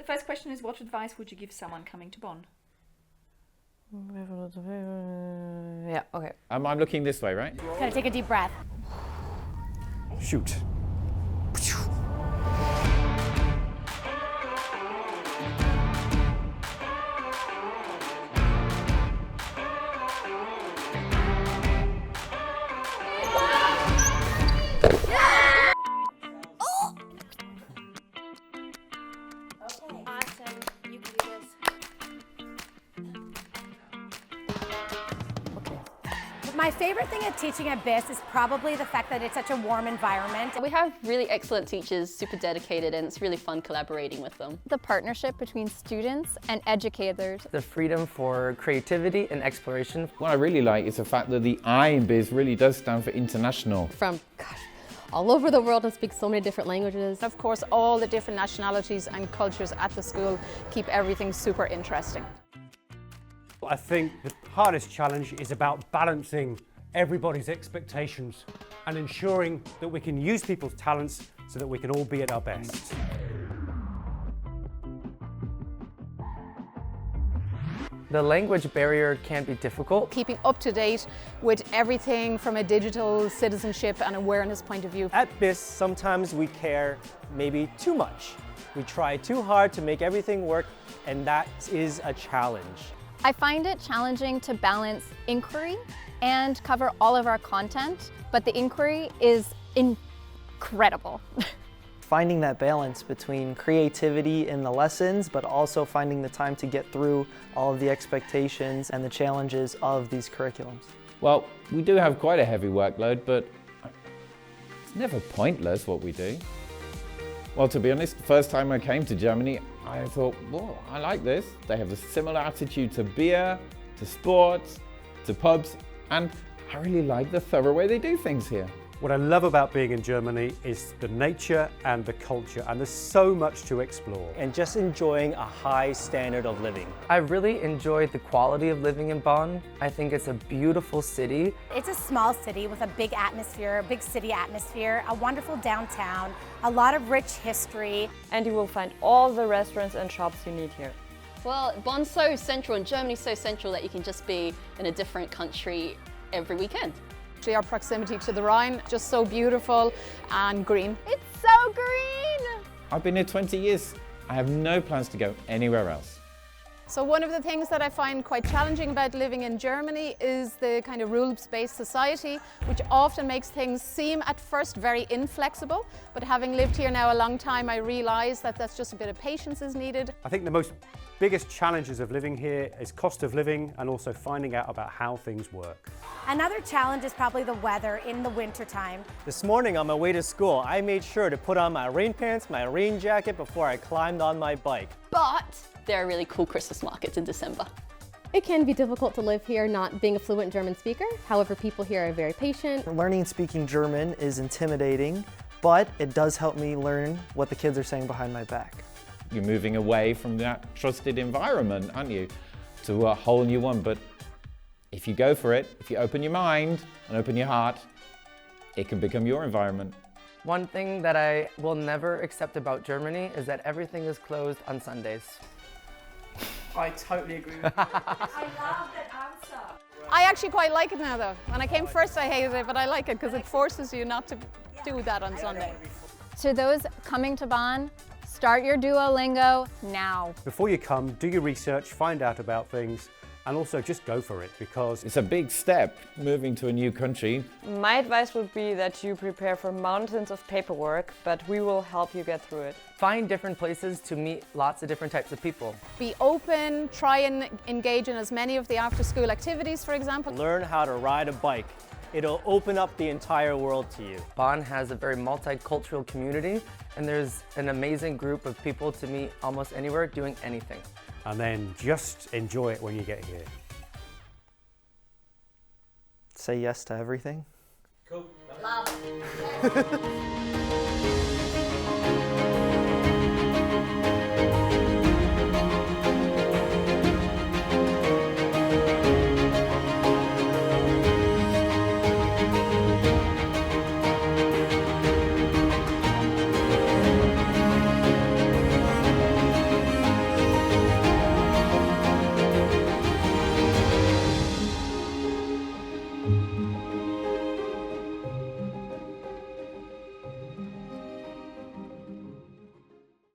The first question is, what advice would you give someone coming to Bonn? Yeah, okay. I'm looking this way, right? Gotta take a deep breath. Shoot. Awesome. You can do this. My favorite thing at teaching at BIS is probably the fact that it's such a warm environment. We have really excellent teachers, super dedicated, and it's really fun collaborating with them. The partnership between students and educators. The freedom for creativity and exploration. What I really like is the fact that the I in biz really does stand for international. From, all over the world and speak so many different languages. Of course, all the different nationalities and cultures at the school keep everything super interesting. I think the hardest challenge is about balancing everybody's expectations and ensuring that we can use people's talents so that we can all be at our best. The language barrier can be difficult. Keeping up to date with everything from a digital citizenship and awareness point of view. At BIS, sometimes we care maybe too much. We try too hard to make everything work, and that is a challenge. I find it challenging to balance inquiry and cover all of our content, but the inquiry is incredible. Finding that balance between creativity in the lessons, but also finding the time to get through all of the expectations and the challenges of these curriculums. Well, we do have quite a heavy workload, but it's never pointless what we do. Well, to be honest, the first time I came to Germany, I thought, whoa, I like this. They have a similar attitude to beer, to sports, to pubs, and I really like the thorough way they do things here. What I love about being in Germany is the nature and the culture, and there's so much to explore. And just enjoying a high standard of living. I really enjoyed the quality of living in Bonn. I think it's a beautiful city. It's a small city with a big atmosphere, a big city atmosphere, a wonderful downtown, a lot of rich history. And you will find all the restaurants and shops you need here. Well, Bonn's so central and Germany's so central that you can just be in a different country every weekend. Our proximity to the Rhine, just so beautiful and green. It's so green! I've been here 20 years. I have no plans to go anywhere else. So one of the things that I find quite challenging about living in Germany is the kind of rules-based society, which often makes things seem at first very inflexible, but having lived here now a long time, I realise that that's just a bit of patience is needed. I think the biggest challenges of living here is cost of living and also finding out about how things work. Another challenge is probably the weather in the wintertime. This morning on my way to school, I made sure to put on my rain pants, my rain jacket before I climbed on my bike. But there are really cool Christmas markets in December. It can be difficult to live here not being a fluent German speaker. However, people here are very patient. Learning and speaking German is intimidating, but it does help me learn what the kids are saying behind my back. You're moving away from that trusted environment, aren't you, to a whole new one. But if you go for it, if you open your mind and open your heart, it can become your environment. One thing that I will never accept about Germany is that everything is closed on Sundays. I totally agree with you. I love that answer. I actually quite like it now though. When I came first I hated it, but I like it because it forces you not to do that on Sunday. To those coming to Bonn, start your Duolingo now. Before you come, do your research, find out about things, and also just go for it because It's a big step moving to a new country. My advice would be that you prepare for mountains of paperwork, but we will help you get through it. Find different places to meet lots of different types of people. Be open, try and engage in as many of the after-school activities, for example. Learn how to ride a bike. It'll open up the entire world to you. Bonn has a very multicultural community, and there's an amazing group of people to meet almost anywhere doing anything. and then just enjoy it when you get here. Say yes to everything. Love.